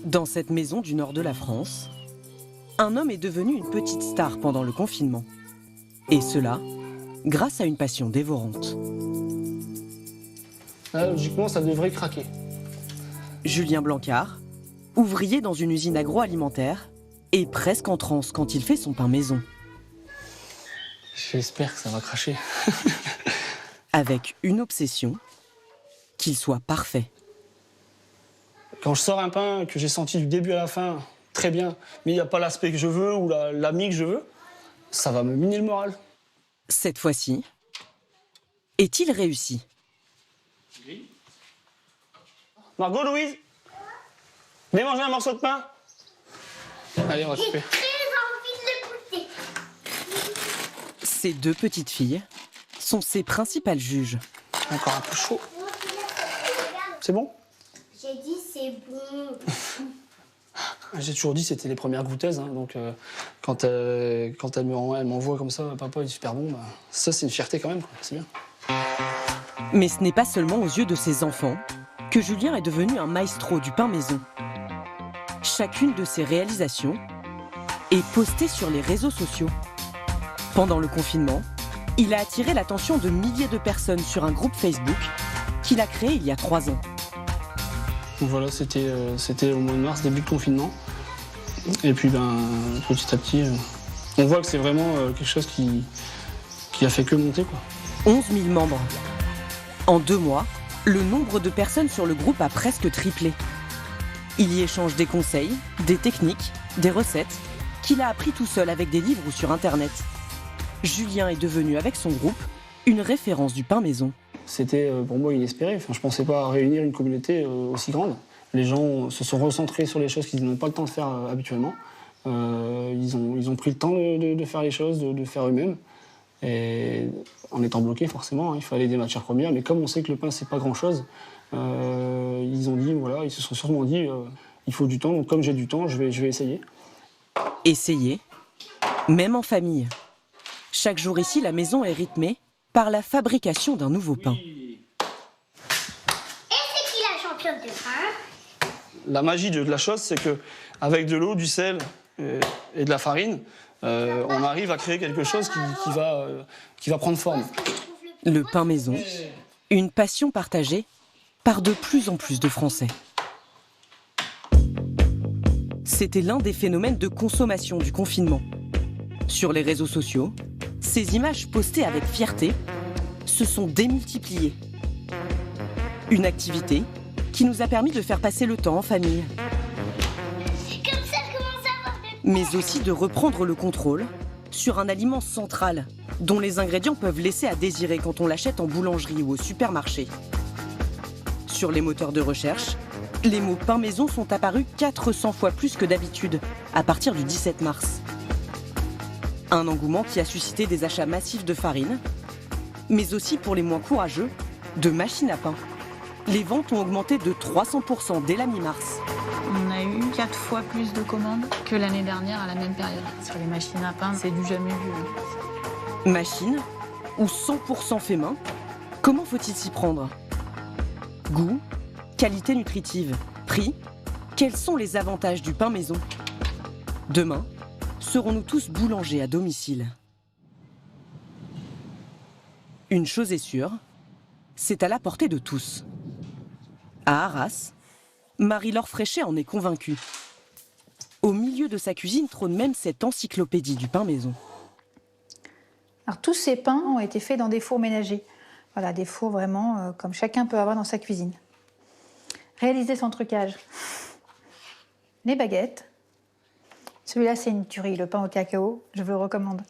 Dans cette maison du nord de la France, un homme est devenu une petite star pendant le confinement. Et cela, grâce à une passion dévorante. Là, logiquement, ça devrait craquer. Julien Blancard, ouvrier dans une usine agroalimentaire, est presque en transe quand il fait son pain maison. J'espère que ça va cracher. Avec une obsession, qu'il soit parfait. Quand je sors un pain que j'ai senti du début à la fin, très bien, mais il n'y a pas l'aspect que je veux ou la mie que je veux, ça va me miner le moral. Cette fois-ci, est-il réussi? Margot, Louise, venez manger un morceau de pain. Allez, on va couper. J'ai très envie de le goûter. Ces deux petites filles sont ses principales juges. Encore un peu chaud. C'est bon? J'ai dit c'est bon. J'ai toujours dit que c'était les premières goûteuses, hein, donc quand elle m'envoie comme ça, papa il est super bon, bah, ça c'est une fierté quand même, quoi. C'est bien. Mais ce n'est pas seulement aux yeux de ses enfants que Julien est devenu un maestro du pain maison. Chacune de ses réalisations est postée sur les réseaux sociaux. Pendant le confinement, il a attiré l'attention de milliers de personnes sur un groupe Facebook qu'il a créé il y a 3 ans. Donc voilà, c'était au mois de mars, début de confinement. Et puis petit à petit, on voit que c'est vraiment quelque chose qui a fait que monter, quoi. 11 000 membres. En 2 mois, le nombre de personnes sur le groupe a presque triplé. Il y échange des conseils, des techniques, des recettes, qu'il a appris tout seul avec des livres ou sur Internet. Julien est devenu, avec son groupe, une référence du pain maison. C'était pour moi inespéré. Enfin, je ne pensais pas réunir une communauté aussi grande. Les gens se sont recentrés sur les choses qu'ils n'ont pas le temps de faire habituellement. Ils ont pris le temps de faire les choses, de faire eux-mêmes. Et en étant bloqués, forcément, hein, il fallait des matières premières. Mais comme on sait que le pain, c'est pas grand-chose, ils se sont sûrement dit il faut du temps. Donc comme j'ai du temps, je vais essayer. Essayer, même en famille. Chaque jour ici, la maison est rythmée par la fabrication d'un nouveau pain. Et c'est qui la championne de pain? La magie de la chose, c'est qu'avec de l'eau, du sel et de la farine, on arrive à créer quelque chose qui va prendre forme. Le pain maison, une passion partagée par de plus en plus de Français. C'était l'un des phénomènes de consommation du confinement. Sur les réseaux sociaux, ces images postées avec fierté se sont démultipliées. Une activité qui nous a permis de faire passer le temps en famille. Comme ça, je commence à avoir de... Mais aussi de reprendre le contrôle sur un aliment central dont les ingrédients peuvent laisser à désirer quand on l'achète en boulangerie ou au supermarché. Sur les moteurs de recherche, les mots pain maison sont apparus 400 fois plus que d'habitude à partir du 17 mars. Un engouement qui a suscité des achats massifs de farine, mais aussi pour les moins courageux, de machines à pain. Les ventes ont augmenté de 300% dès la mi-mars. On a eu 4 fois plus de commandes que l'année dernière à la même période. Sur les machines à pain, c'est du jamais vu. Machine ou 100% fait main, comment faut-il s'y prendre? Goût, qualité nutritive, prix, quels sont les avantages du pain maison? Demain, serons-nous tous boulangers à domicile? Une chose est sûre, c'est à la portée de tous. À Arras, Marie-Laure Fréchet en est convaincue. Au milieu de sa cuisine trône même cette encyclopédie du pain maison. Alors, tous ces pains ont été faits dans des fours ménagers. Voilà, des fours vraiment comme chacun peut avoir dans sa cuisine. Réaliser sans trucage. Les baguettes. Celui-là, c'est une tuerie, le pain au cacao. Je vous le recommande.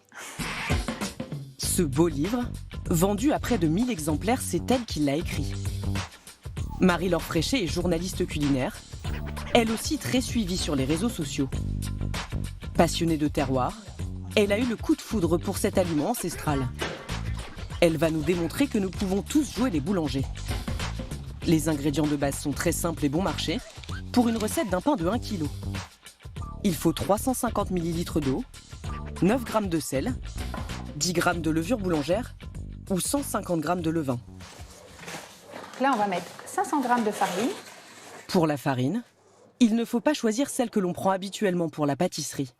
Ce beau livre, vendu à près de 1000 exemplaires, c'est elle qui l'a écrit. Marie-Laure Fréchet est journaliste culinaire, elle aussi très suivie sur les réseaux sociaux. Passionnée de terroir, elle a eu le coup de foudre pour cet aliment ancestral. Elle va nous démontrer que nous pouvons tous jouer les boulangers. Les ingrédients de base sont très simples et bon marché pour une recette d'un pain de 1 kg. Il faut 350 ml d'eau, 9 g de sel, 10 g de levure boulangère ou 150 g de levain. Là, on va mettre 500 g de farine. Pour la farine, Il ne faut pas choisir celle que l'on prend habituellement pour la pâtisserie.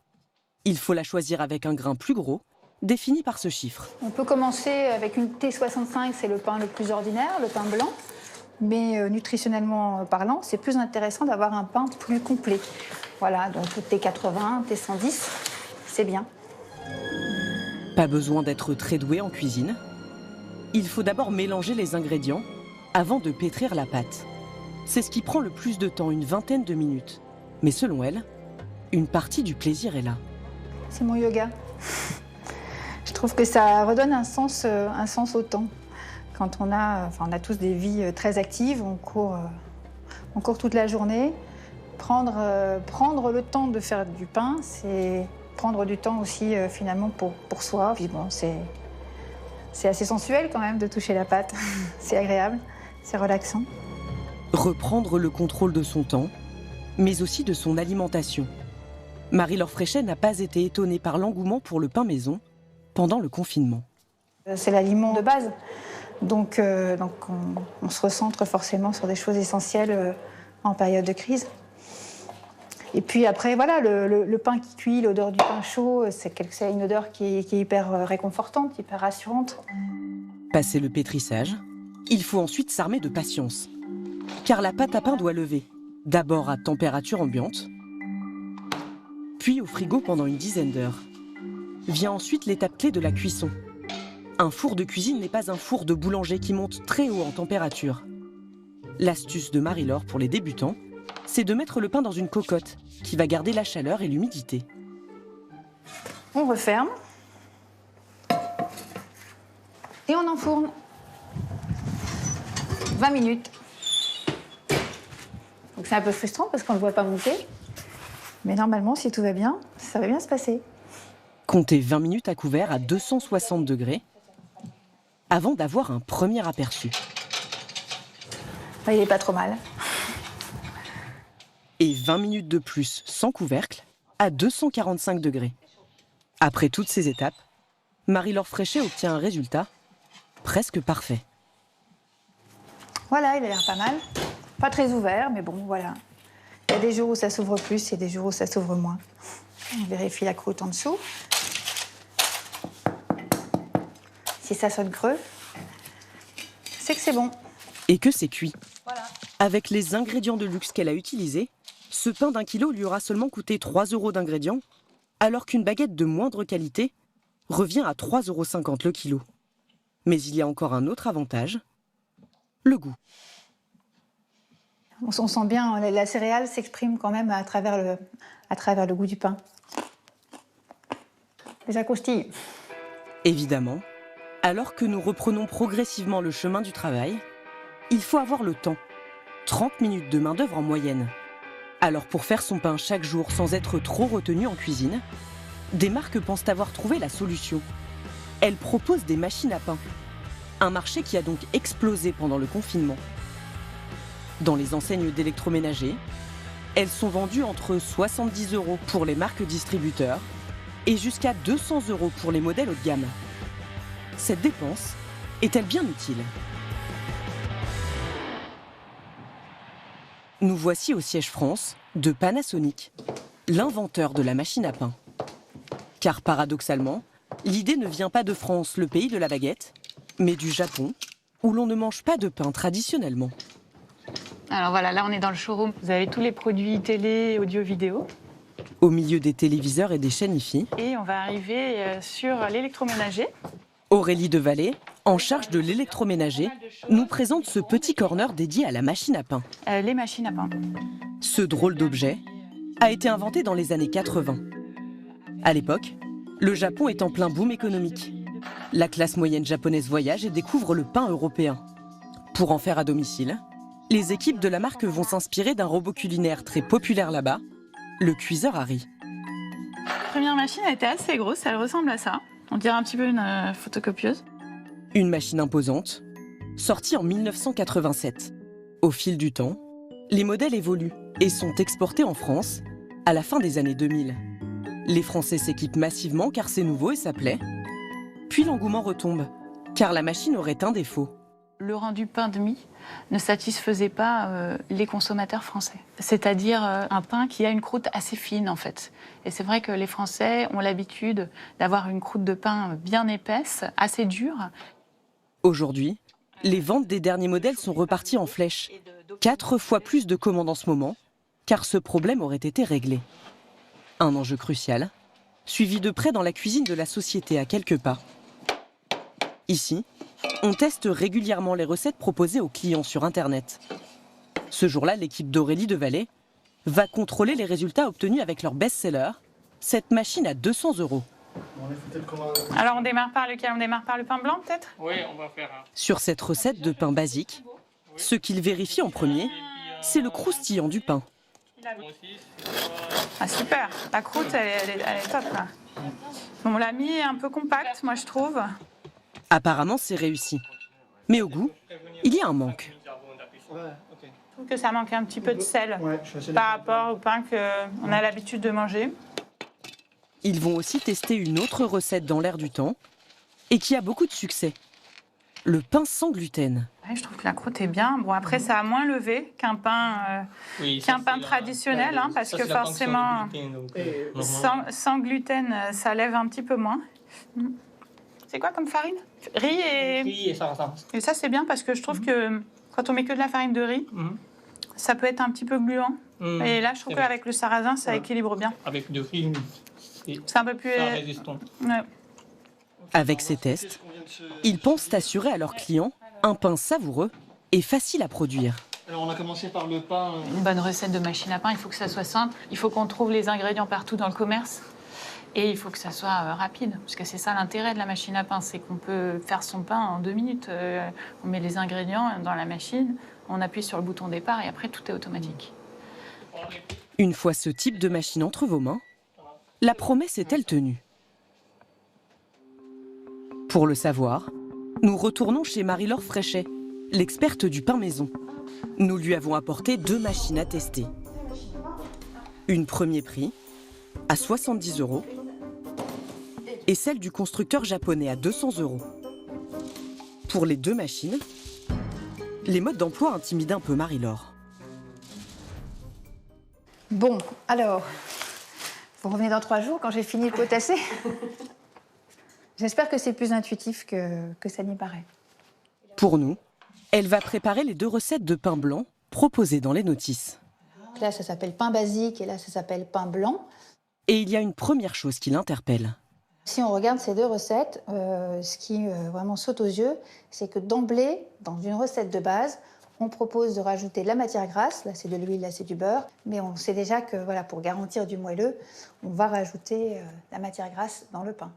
Il faut la choisir avec un grain plus gros, défini par ce chiffre. On peut commencer avec une T65, c'est le pain le plus ordinaire, le pain blanc. Mais nutritionnellement parlant, c'est plus intéressant d'avoir un pain plus complet. Voilà, donc T80, T110, c'est bien. Pas besoin d'être très doué en cuisine. Il faut d'abord mélanger les ingrédients avant de pétrir la pâte. C'est ce qui prend le plus de temps, une vingtaine de minutes. Mais selon elle, une partie du plaisir est là. C'est mon yoga. Je trouve que ça redonne un sens au temps. Quand on a tous des vies très actives, on court toute la journée. Prendre le temps de faire du pain, c'est prendre du temps aussi finalement pour soi. Puis bon, c'est assez sensuel quand même de toucher la pâte. C'est agréable, c'est relaxant. Reprendre le contrôle de son temps, mais aussi de son alimentation. Marie-Laure Fréchet n'a pas été étonnée par l'engouement pour le pain maison pendant le confinement. C'est l'aliment de base. Donc on se recentre forcément sur des choses essentielles en période de crise. Et puis après, voilà, le pain qui cuit, l'odeur du pain chaud, c'est une odeur qui est hyper réconfortante, hyper rassurante. Passé le pétrissage, il faut ensuite s'armer de patience. Car la pâte à pain doit lever, d'abord à température ambiante, puis au frigo pendant une dizaine d'heures. Vient ensuite l'étape clé de la cuisson. Un four de cuisine n'est pas un four de boulanger qui monte très haut en température. L'astuce de Marie-Laure pour les débutants, c'est de mettre le pain dans une cocotte qui va garder la chaleur et l'humidité. On referme et on enfourne. 20 minutes. Donc c'est un peu frustrant parce qu'on ne le voit pas monter. Mais normalement, si tout va bien, ça va bien se passer. Comptez 20 minutes à couvert à 260 degrés avant d'avoir un premier aperçu. Il n'est pas trop mal. Et 20 minutes de plus sans couvercle à 245 degrés. Après toutes ces étapes, Marie-Laure Fréchet obtient un résultat presque parfait. Voilà, il a l'air pas mal. Pas très ouvert, mais bon, voilà. Il y a des jours où ça s'ouvre plus, il y a des jours où ça s'ouvre moins. On vérifie la croûte en dessous. Si ça sonne creux, c'est que c'est bon. Et que c'est cuit. Voilà. Avec les ingrédients de luxe qu'elle a utilisés, ce pain d'1 kilo lui aura seulement coûté 3 € d'ingrédients, alors qu'une baguette de moindre qualité revient à 3,50 € le kilo. Mais il y a encore un autre avantage, le goût. On sent bien, la céréale s'exprime quand même à travers le goût du pain. Les acoustilles. Évidemment, alors que nous reprenons progressivement le chemin du travail, il faut avoir le temps. 30 minutes de main-d'œuvre en moyenne. Alors pour faire son pain chaque jour sans être trop retenu en cuisine, des marques pensent avoir trouvé la solution. Elles proposent des machines à pain. Un marché qui a donc explosé pendant le confinement. Dans les enseignes d'électroménager, elles sont vendues entre 70 € pour les marques distributeurs et jusqu'à 200 € pour les modèles haut de gamme. Cette dépense est-elle bien utile ? Nous voici au siège France de Panasonic, l'inventeur de la machine à pain. Car paradoxalement, l'idée ne vient pas de France, le pays de la baguette, mais du Japon, où l'on ne mange pas de pain traditionnellement. Alors voilà, là on est dans le showroom. Vous avez tous les produits télé, audio, vidéo. Au milieu des téléviseurs et des chaînes IFI, Et on va arriver sur l'électroménager. Aurélie Devallée, en charge de l'électroménager, nous présente ce petit corner dédié à la machine à pain. Les machines à pain. Ce drôle d'objet a été inventé dans les années 80. À l'époque, le Japon est en plein boom économique. La classe moyenne japonaise voyage et découvre le pain européen. Pour en faire à domicile, les équipes de la marque vont s'inspirer d'un robot culinaire très populaire là-bas, le cuiseur Harry. La première machine, elle était assez grosse, elle ressemble à ça. On dirait un petit peu une photocopieuse. Une machine imposante, sortie en 1987. Au fil du temps, les modèles évoluent et sont exportés en France à la fin des années 2000. Les Français s'équipent massivement car c'est nouveau et ça plaît. Puis l'engouement retombe, car la machine aurait un défaut. Le rendu pain de mie ne satisfaisait pas les consommateurs français. C'est-à-dire un pain qui a une croûte assez fine, en fait. Et c'est vrai que les Français ont l'habitude d'avoir une croûte de pain bien épaisse, assez dure. Aujourd'hui, les ventes des derniers modèles sont reparties en flèche. 4 fois plus de commandes en ce moment, car ce problème aurait été réglé. Un enjeu crucial, suivi de près dans la cuisine de la société à quelques pas. Ici, on teste régulièrement les recettes proposées aux clients sur Internet. Ce jour-là, l'équipe d'Aurélie Devalet va contrôler les résultats obtenus avec leur best-seller, cette machine à 200 €. Alors on démarre par lequel? On démarre par le pain blanc peut-être? Oui, on va faire. Sur cette recette de pain basique, ce qu'ils vérifient en premier, c'est le croustillant du pain. Ah super, la croûte elle est top là. Bon, la mie est un peu compacte, moi je trouve. Apparemment, c'est réussi. Mais au goût, il y a un manque. Je trouve que ça manque un petit peu de sel par rapport au pain qu'on a l'habitude de manger. Ils vont aussi tester une autre recette dans l'air du temps et qui a beaucoup de succès. Le pain sans gluten. Ouais, je trouve que la croûte est bien. Bon, après, ça a moins levé qu'un pain, traditionnel, hein, parce que forcément, sans gluten, ça lève un petit peu moins. C'est quoi comme farine? Riz Et sarrasin. Et ça, c'est bien parce que je trouve que quand on met que de la farine de riz, ça peut être un petit peu gluant. Et là, je trouve qu'avec le sarrasin, ça équilibre bien. Avec du riz, c'est un peu plus résistant. Ouais. Avec ces tests, ils pensent assurer à leurs clients un pain savoureux et facile à produire. Alors on a commencé par le pain. Une bonne recette de machine à pain, il faut que ça soit simple. Il faut qu'on trouve les ingrédients partout dans le commerce. Et il faut que ça soit rapide, parce que c'est ça l'intérêt de la machine à pain, c'est qu'on peut faire son pain en 2 minutes. On met les ingrédients dans la machine, on appuie sur le bouton départ et après tout est automatique. Une fois ce type de machine entre vos mains, la promesse est-elle tenue? Pour le savoir, nous retournons chez Marie-Laure Fréchet, l'experte du pain maison. Nous lui avons apporté 2 machines à tester. Une premier prix, à 70 €, et celle du constructeur japonais à 200 €. Pour les 2 machines, les modes d'emploi intimident un peu Marie-Laure. Bon, alors, vous revenez dans 3 jours quand j'ai fini le potassé. J'espère que c'est plus intuitif que ça n'y paraît. Pour nous, elle va préparer les 2 recettes de pain blanc proposées dans les notices. Là, ça s'appelle pain basique et là, ça s'appelle pain blanc. Et il y a une première chose qui l'interpelle. Si on regarde ces 2 recettes, ce qui vraiment saute aux yeux, c'est que d'emblée, dans une recette de base, on propose de rajouter de la matière grasse. Là, c'est de l'huile, là, c'est du beurre. Mais on sait déjà que voilà, pour garantir du moelleux, on va rajouter la matière grasse dans le pain.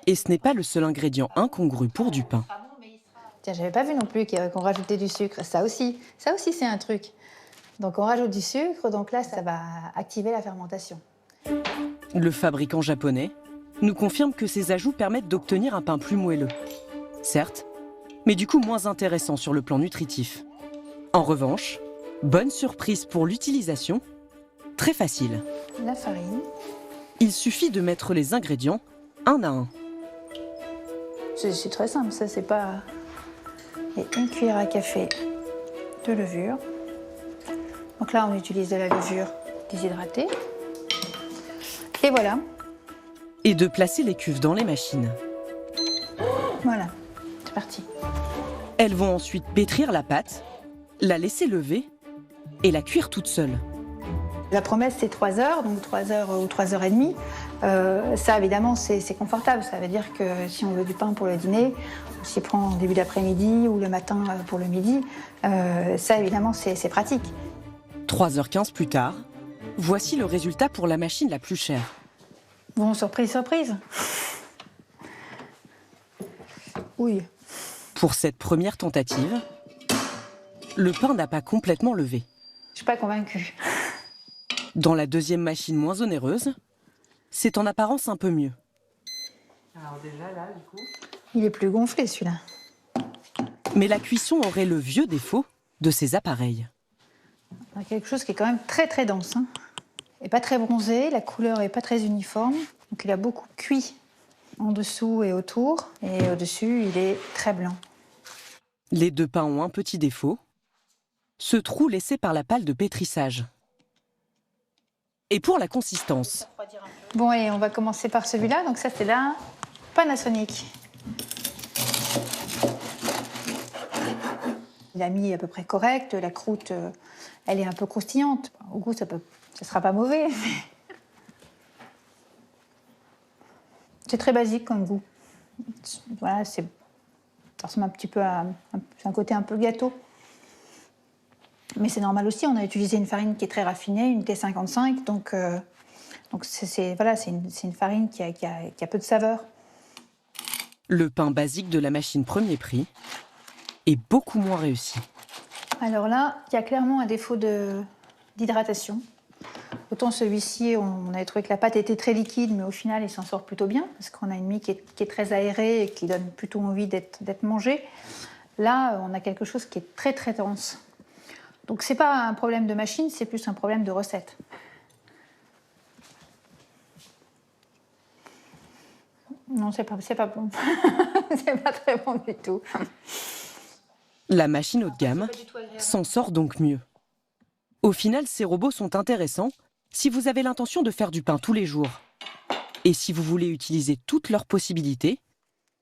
Et ce n'est pas le seul ingrédient incongru pour du pain. Tiens, j'avais pas vu non plus qu'on rajoutait du sucre. Ça aussi c'est un truc. Donc on rajoute du sucre, donc là, ça va activer la fermentation. Le fabricant japonais nous confirme que ces ajouts permettent d'obtenir un pain plus moelleux. Certes, mais du coup moins intéressant sur le plan nutritif. En revanche, bonne surprise pour l'utilisation, très facile. La farine. Il suffit de mettre les ingrédients un à un. C'est très simple, ça c'est pas... Et 1 cuillère à café de levure. Donc là, on utilise de la levure déshydratée. Et voilà. Et de placer les cuves dans les machines. Voilà, c'est parti. Elles vont ensuite pétrir la pâte, la laisser lever et la cuire toute seule. La promesse, c'est 3 heures, donc 3 heures ou 3 heures et demie. Ça, évidemment, c'est confortable. Ça veut dire que si on veut du pain pour le dîner, on s'y prend en début d'après-midi ou le matin pour le midi. Ça, évidemment, c'est pratique. 3h15 plus tard, voici le résultat pour la machine la plus chère. Bon, surprise, surprise. Oui. Pour cette première tentative, le pain n'a pas complètement levé. Je suis pas convaincue. Dans la deuxième machine moins onéreuse, c'est en apparence un peu mieux. Alors déjà là, du coup... Il est plus gonflé, celui-là. Mais la cuisson aurait le vieux défaut de ces appareils. On a quelque chose qui est quand même très très dense. Hein. Et pas très bronzé, la couleur est pas très uniforme. Donc il a beaucoup cuit en dessous et autour. Et au-dessus, il est très blanc. Les 2 pains ont un petit défaut, ce trou laissé par la pâle de pétrissage. Et pour la consistance, Bon, allez, on va commencer par celui-là. Donc ça, c'est la Panasonic. Il a mis à peu près correct. La croûte, elle est un peu croustillante. Au goût, ça sera pas mauvais. C'est très basique comme goût. Voilà, ça ressemble un petit peu à un côté un peu gâteau. Mais c'est normal aussi, on a utilisé une farine qui est très raffinée, une T55, donc c'est une farine qui a peu de saveur. le pain basique de la machine premier prix est beaucoup moins réussi. Alors là, il y a clairement un défaut d'hydratation. Autant celui-ci, on avait trouvé que la pâte était très liquide, mais au final, il s'en sort plutôt bien, parce qu'on a une mie qui est très aérée et qui donne plutôt envie d'être mangée. Là, on a quelque chose qui est très très dense. Donc c'est pas un problème de machine, c'est plus un problème de recette. Non, c'est pas bon. C'est pas très bon du tout. La machine haut de gamme s'en sort donc mieux. Au final, ces robots sont intéressants si vous avez l'intention de faire du pain tous les jours. Et si vous voulez utiliser toutes leurs possibilités,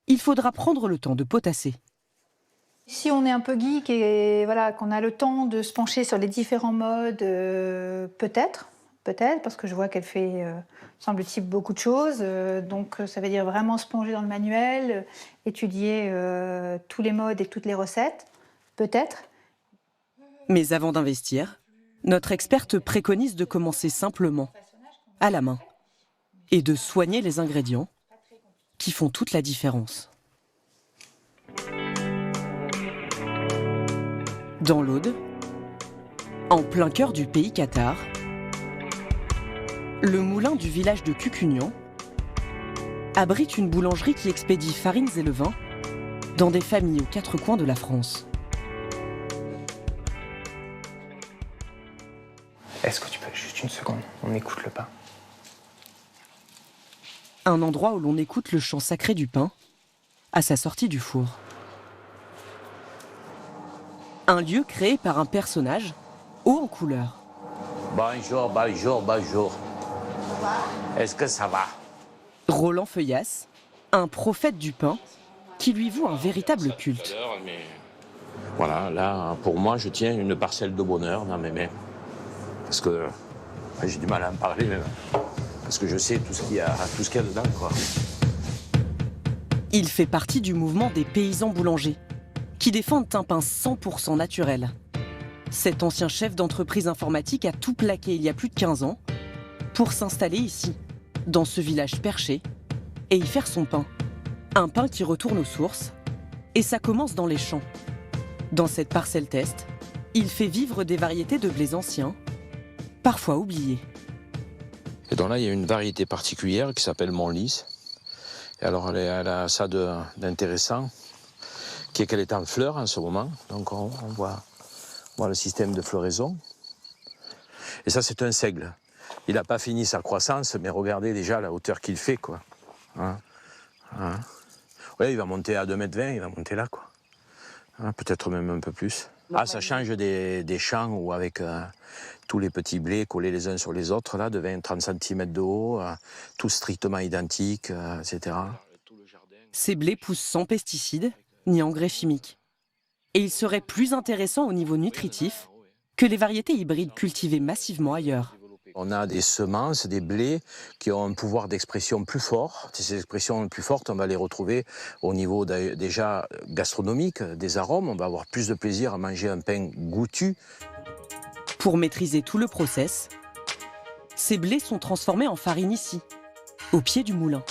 il faudra prendre le temps de potasser. Si on est un peu geek et voilà, qu'on a le temps de se pencher sur les différents modes, peut-être, parce que je vois qu'elle fait, semble-t-il, beaucoup de choses. Donc ça veut dire vraiment se plonger dans le manuel, étudier tous les modes et toutes les recettes, peut-être. Mais avant d'investir, notre experte préconise de commencer simplement, à la main, et de soigner les ingrédients qui font toute la différence. Dans l'Aude, en plein cœur du pays cathare, le moulin du village de Cucugnan abrite une boulangerie qui expédie farines et levains dans des familles aux 4 coins de la France. Est-ce que tu peux juste une seconde? On écoute le pain. Un endroit où l'on écoute le chant sacré du pain à sa sortie du four. Un lieu créé par un personnage haut en couleur. Bonjour, bonjour, bonjour. Est-ce que ça va? Roland Feuillasse, un prophète du pain qui lui voue un véritable culte. Voilà, là, pour moi, je tiens une parcelle de bonheur dans mes mains. Parce que j'ai du mal à en parler, même. Parce que je sais tout ce qu'il y a dedans, quoi. Il fait partie du mouvement des paysans boulangers, qui défendent un pain 100% naturel. Cet ancien chef d'entreprise informatique a tout plaqué il y a plus de 15 ans pour s'installer ici, dans ce village perché, et y faire son pain. Un pain qui retourne aux sources, et ça commence dans les champs. Dans cette parcelle test, il fait vivre des variétés de blés anciens, parfois oubliées. Et donc là, il y a une variété particulière qui s'appelle Montlis. Et alors, elle a ça d'intéressant, qui est qu'elle est en fleurs en ce moment. Donc on voit le système de floraison. Et ça, c'est un seigle. Il n'a pas fini sa croissance, mais regardez déjà la hauteur qu'il fait, quoi. Hein? Ouais, il va monter à 2,20 m, il va monter là, quoi. Hein, peut-être même un peu plus. Ah, ça change des champs où avec tous les petits blés collés les uns sur les autres, là, de 20-30 cm de haut, tous strictement identiques, etc. Ces blés poussent sans pesticides ni engrais chimiques. Et ils seraient plus intéressants au niveau nutritif que les variétés hybrides cultivées massivement ailleurs. On a des semences, des blés qui ont un pouvoir d'expression plus fort. Ces expressions plus fortes, on va les retrouver au niveau déjà gastronomique, des arômes. On va avoir plus de plaisir à manger un pain goûtu. Pour maîtriser tout le process, ces blés sont transformés en farine ici, au pied du moulin.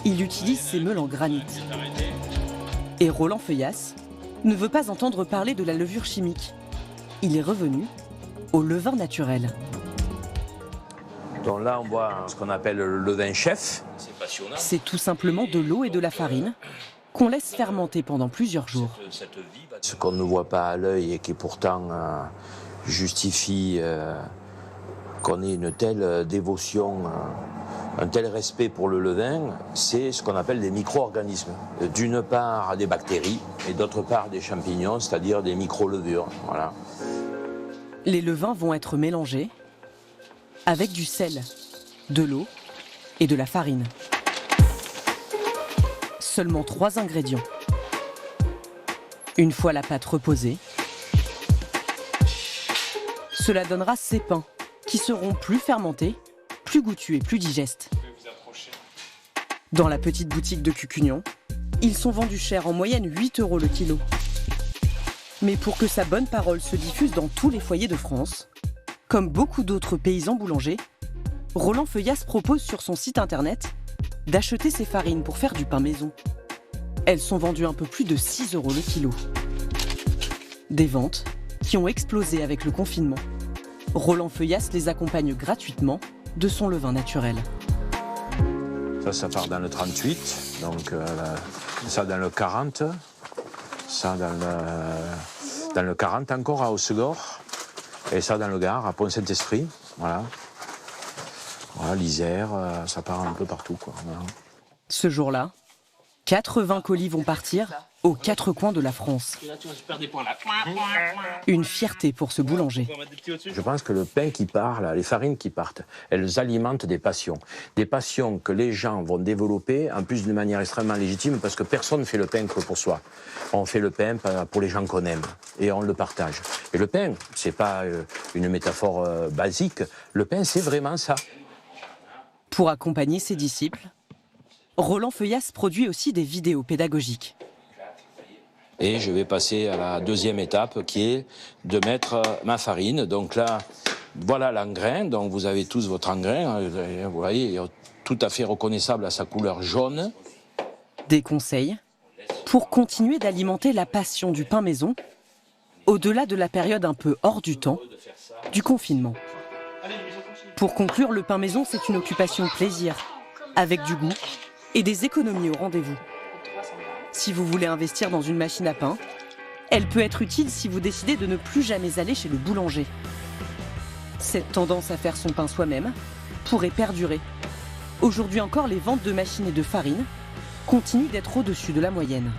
Il utilise ces meules en granit. Et Roland Feuillasse ne veut pas entendre parler de la levure chimique. Il est revenu au levain naturel. Donc là, on voit ce qu'on appelle le levain chef. C'est tout simplement de l'eau et de la farine qu'on laisse fermenter pendant plusieurs jours. Ce qu'on ne voit pas à l'œil et qui pourtant justifie qu'on ait une telle dévotion Un tel respect pour le levain, c'est ce qu'on appelle des micro-organismes. D'une part des bactéries et d'autre part des champignons, c'est-à-dire des micro-levures. Voilà. Les levains vont être mélangés avec du sel, de l'eau et de la farine. Seulement 3 ingrédients. Une fois la pâte reposée, cela donnera ces pains qui seront plus fermentés, plus goûtus et plus digestes. Dans la petite boutique de Cucugnan, ils sont vendus cher, en moyenne 8 € le kilo. Mais pour que sa bonne parole se diffuse dans tous les foyers de France, comme beaucoup d'autres paysans boulangers, Roland Feuillasse propose sur son site internet d'acheter ses farines pour faire du pain maison. Elles sont vendues un peu plus de 6 € le kilo. Des ventes qui ont explosé avec le confinement. Roland Feuillasse les accompagne gratuitement de son levain naturel. Ça part dans le 38, donc ça dans le 40, ça dans le 40 encore à Hossegor, et ça dans le Gard, à Pont-Saint-Esprit, voilà. Voilà, l'Isère, ça part un peu partout, quoi. Voilà. Ce jour-là, 80 colis vont partir aux 4 coins de la France. Une fierté pour ce boulanger. Je pense que le pain qui part, là, les farines qui partent, elles alimentent des passions. Des passions que les gens vont développer, en plus d'une manière extrêmement légitime, parce que personne ne fait le pain que pour soi. On fait le pain pour les gens qu'on aime, et on le partage. Et le pain, c'est pas une métaphore basique, le pain, c'est vraiment ça. Pour accompagner ses disciples, Roland Feuillasse produit aussi des vidéos pédagogiques. Et je vais passer à la deuxième étape qui est de mettre ma farine. Donc là, voilà l'engrain. Donc vous avez tous votre engrain. Vous voyez, il est tout à fait reconnaissable à sa couleur jaune. Des conseils pour continuer d'alimenter la passion du pain maison au-delà de la période un peu hors du temps du confinement. Pour conclure, le pain maison, c'est une occupation plaisir, avec du goût et des économies au rendez-vous. Si vous voulez investir dans une machine à pain, elle peut être utile si vous décidez de ne plus jamais aller chez le boulanger. Cette tendance à faire son pain soi-même pourrait perdurer. Aujourd'hui encore, les ventes de machines et de farine continuent d'être au-dessus de la moyenne.